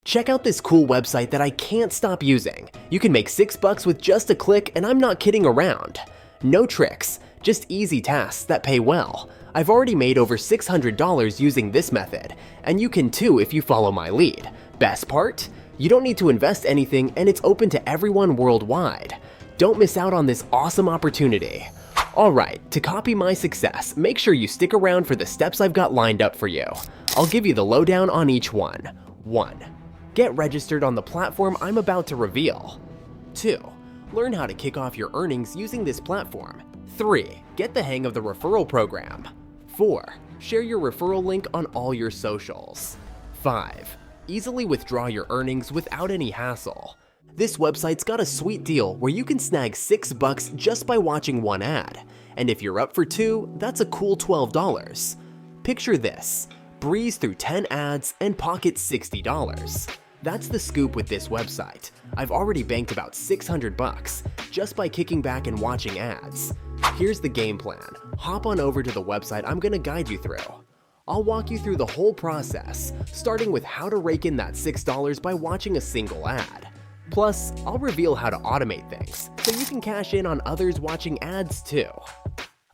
Check out this cool website that I can't stop using. You can make $6 with just a click, and I'm not kidding around. No tricks, just easy tasks that pay well. I've already made over $600 using this method, and you can too if you follow my lead. Best part? You don't need to invest anything, and it's open to everyone worldwide. Don't miss out on this awesome opportunity. Alright, to copy my success, make sure you stick around for the steps I've got lined up for you. I'll give you the lowdown on each one. 1. Get registered on the platform I'm about to reveal. 2. Learn how to kick off your earnings using this platform. 3. Get the hang of the referral program. 4. Share your referral link on all your socials. 5. Easily withdraw your earnings without any hassle. This website's got a sweet deal where you can snag $6 just by watching one ad. And if you're up for 2, that's a cool $12. Picture this. Breeze through 10 ads and pocket $60. That's the scoop with this website. I've already banked about $600 just by kicking back and watching ads. Here's the game plan. Hop on over to the website I'm gonna guide you through. I'll walk you through the whole process, starting with how to rake in that $6 by watching a single ad. Plus, I'll reveal how to automate things, so you can cash in on others watching ads too.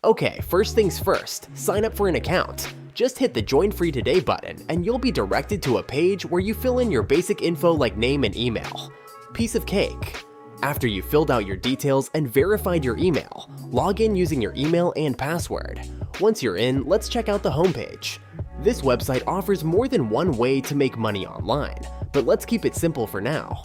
Okay, first things first, sign up for an account. Just hit the Join Free Today button and you'll be directed to a page where you fill in your basic info like name and email. Piece of cake. After you've filled out your details and verified your email, log in using your email and password. Once you're in, let's check out the homepage. This website offers more than one way to make money online, but let's keep it simple for now.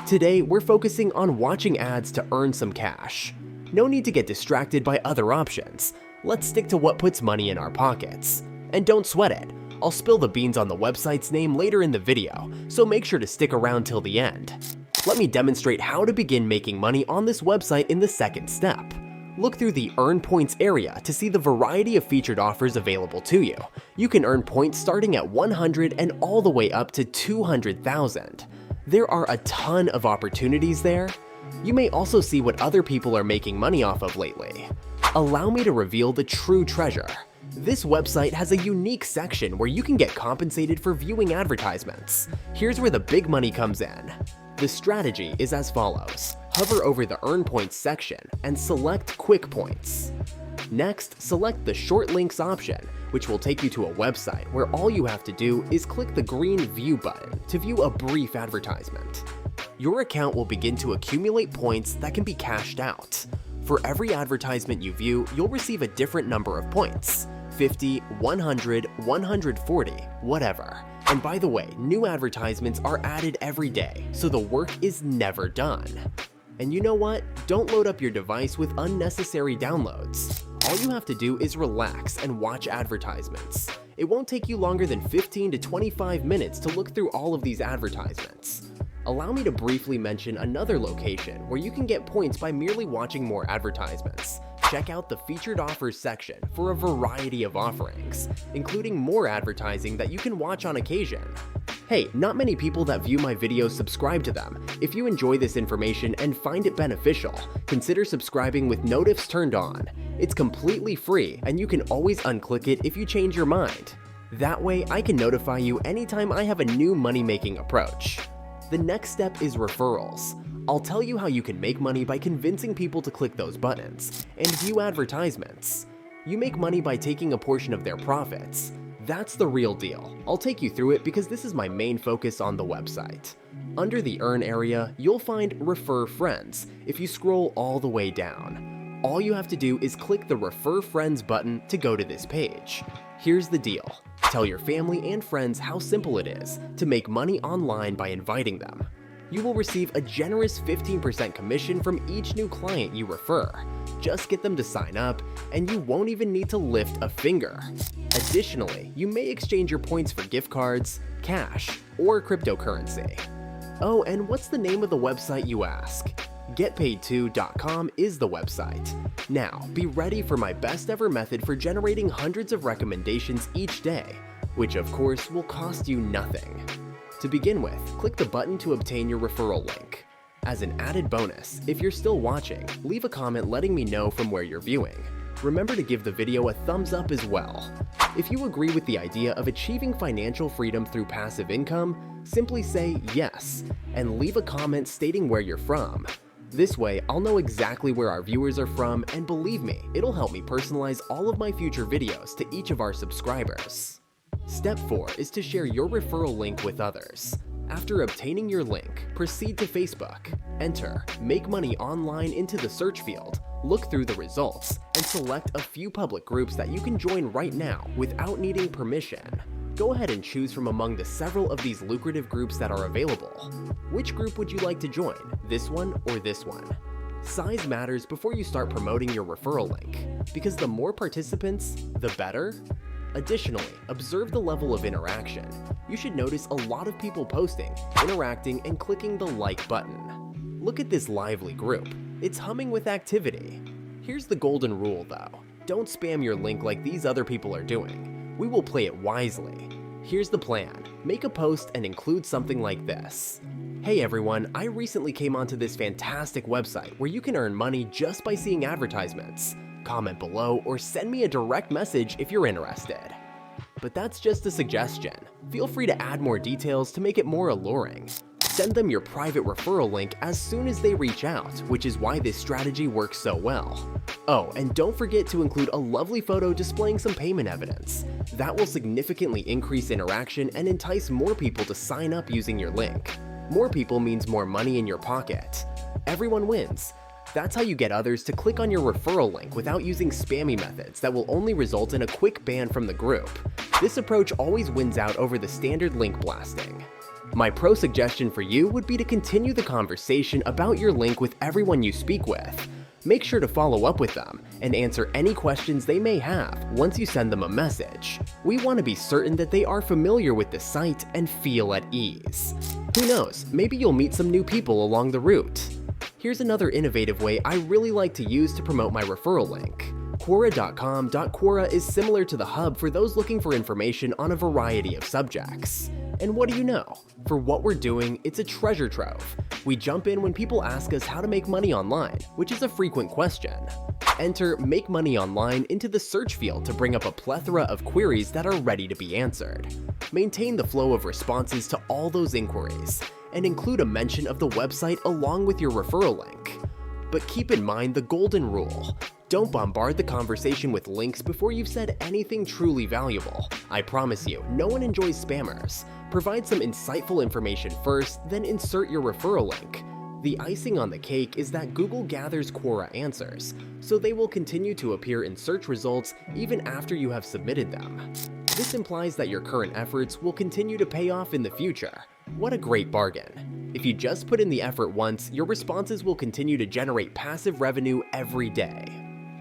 Today, we're focusing on watching ads to earn some cash. No need to get distracted by other options. Let's stick to what puts money in our pockets. And don't sweat it. I'll spill the beans on the website's name later in the video, so make sure to stick around till the end. Let me demonstrate how to begin making money on this website in the second step. Look through the Earn Points area to see the variety of featured offers available to you. You can earn points starting at 100 and all the way up to 200,000. There are a ton of opportunities there. You may also see what other people are making money off of lately. Allow me to reveal the true treasure. This website has a unique section where you can get compensated for viewing advertisements. Here's where the big money comes in. The strategy is as follows. Hover over the Earn Points section and select Quick Points. Next, select the Short Links option, which will take you to a website where all you have to do is click the green View button to view a brief advertisement. Your account will begin to accumulate points that can be cashed out. For every advertisement you view, you'll receive a different number of points. 50, 100, 140, whatever. And by the way, new advertisements are added every day, so the work is never done. And you know what? Don't load up your device with unnecessary downloads. All you have to do is relax and watch advertisements. It won't take you longer than 15 to 25 minutes to look through all of these advertisements. Allow me to briefly mention another location where you can get points by merely watching more advertisements. Check out the Featured Offers section for a variety of offerings, including more advertising that you can watch on occasion. Hey, not many people that view my videos subscribe to them. If you enjoy this information and find it beneficial, consider subscribing with notifs turned on. It's completely free and you can always unclick it if you change your mind. That way, I can notify you anytime I have a new money-making approach. The next step is referrals. I'll tell you how you can make money by convincing people to click those buttons and view advertisements. You make money by taking a portion of their profits. That's the real deal. I'll take you through it because this is my main focus on the website. Under the Earn area, you'll find Refer Friends if you scroll all the way down. All you have to do is click the Refer Friends button to go to this page. Here's the deal. Tell your family and friends how simple it is to make money online by inviting them. You will receive a generous 15% commission from each new client you refer. Just get them to sign up, and you won't even need to lift a finger. Additionally, you may exchange your points for gift cards, cash, or cryptocurrency. Oh, and what's the name of the website, you ask? GetPaid2.com is the website. Now, be ready for my best ever method for generating hundreds of recommendations each day, which of course will cost you nothing. To begin with, click the button to obtain your referral link. As an added bonus, if you're still watching, leave a comment letting me know from where you're viewing. Remember to give the video a thumbs up as well. If you agree with the idea of achieving financial freedom through passive income, simply say yes and leave a comment stating where you're from. This way, I'll know exactly where our viewers are from, and believe me, it'll help me personalize all of my future videos to each of our subscribers. Step 4 is to share your referral link with others. After obtaining your link, proceed to Facebook. Enter "Make Money Online" into the search field, look through the results, and select a few public groups that you can join right now without needing permission. Go ahead and choose from among the several of these lucrative groups that are available. Which group would you like to join, this one or this one? Size matters before you start promoting your referral link, because the more participants, the better. Additionally, observe the level of interaction. You should notice a lot of people posting, interacting, and clicking the like button. Look at this lively group. It's humming with activity. Here's the golden rule though. Don't spam your link like these other people are doing. We will play it wisely. Here's the plan. Make a post and include something like this. Hey everyone, I recently came onto this fantastic website where you can earn money just by seeing advertisements. Comment below or send me a direct message if you're interested. But that's just a suggestion. Feel free to add more details to make it more alluring. Send them your private referral link as soon as they reach out, which is why this strategy works so well. Oh, and don't forget to include a lovely photo displaying some payment evidence. That will significantly increase interaction and entice more people to sign up using your link. More people means more money in your pocket. Everyone wins. That's how you get others to click on your referral link without using spammy methods that will only result in a quick ban from the group. This approach always wins out over the standard link blasting. My pro suggestion for you would be to continue the conversation about your link with everyone you speak with. Make sure to follow up with them and answer any questions they may have once you send them a message. We want to be certain that they are familiar with the site and feel at ease. Who knows, maybe you'll meet some new people along the route. Here's another innovative way I really like to use to promote my referral link. Quora.com. Quora is similar to the hub for those looking for information on a variety of subjects. And what do you know? For what we're doing, it's a treasure trove. We jump in when people ask us how to make money online, which is a frequent question. Enter "Make Money Online" into the search field to bring up a plethora of queries that are ready to be answered. Maintain the flow of responses to all those inquiries, and include a mention of the website along with your referral link. But keep in mind the golden rule. Don't bombard the conversation with links before you've said anything truly valuable. I promise you, no one enjoys spammers. Provide some insightful information first, then insert your referral link. The icing on the cake is that Google gathers Quora answers, so they will continue to appear in search results even after you have submitted them. This implies that your current efforts will continue to pay off in the future. What a great bargain. If you just put in the effort once, your responses will continue to generate passive revenue every day.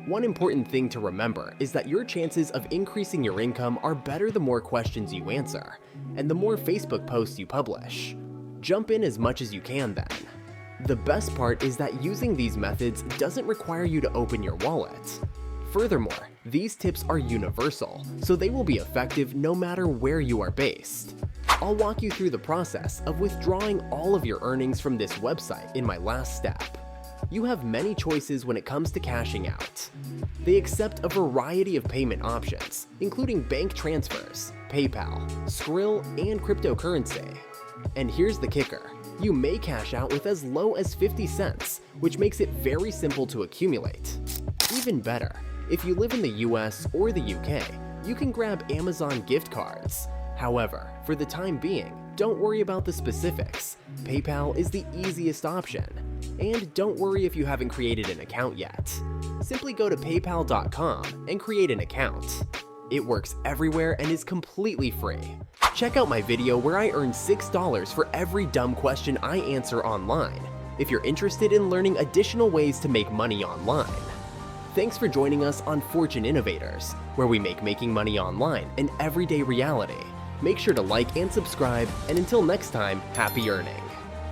One important thing to remember is that your chances of increasing your income are better the more questions you answer, and the more Facebook posts you publish. Jump in as much as you can then. The best part is that using these methods doesn't require you to open your wallet. Furthermore, these tips are universal, so they will be effective no matter where you are based. I'll walk you through the process of withdrawing all of your earnings from this website in my last step. You have many choices when it comes to cashing out. They accept a variety of payment options, including bank transfers, PayPal, Skrill, and cryptocurrency. And here's the kicker. You may cash out with as low as 50 cents, which makes it very simple to accumulate. Even better, if you live in the US or the UK, you can grab Amazon gift cards. However, for the time being, don't worry about the specifics. PayPal is the easiest option. And don't worry if you haven't created an account yet. Simply go to paypal.com and create an account. It works everywhere and is completely free. Check out my video where I earn $6 for every dumb question I answer online, if you're interested in learning additional ways to make money online. Thanks for joining us on Fortune Innovators, where we make making money online an everyday reality. Make sure to like and subscribe, and until next time, happy earning.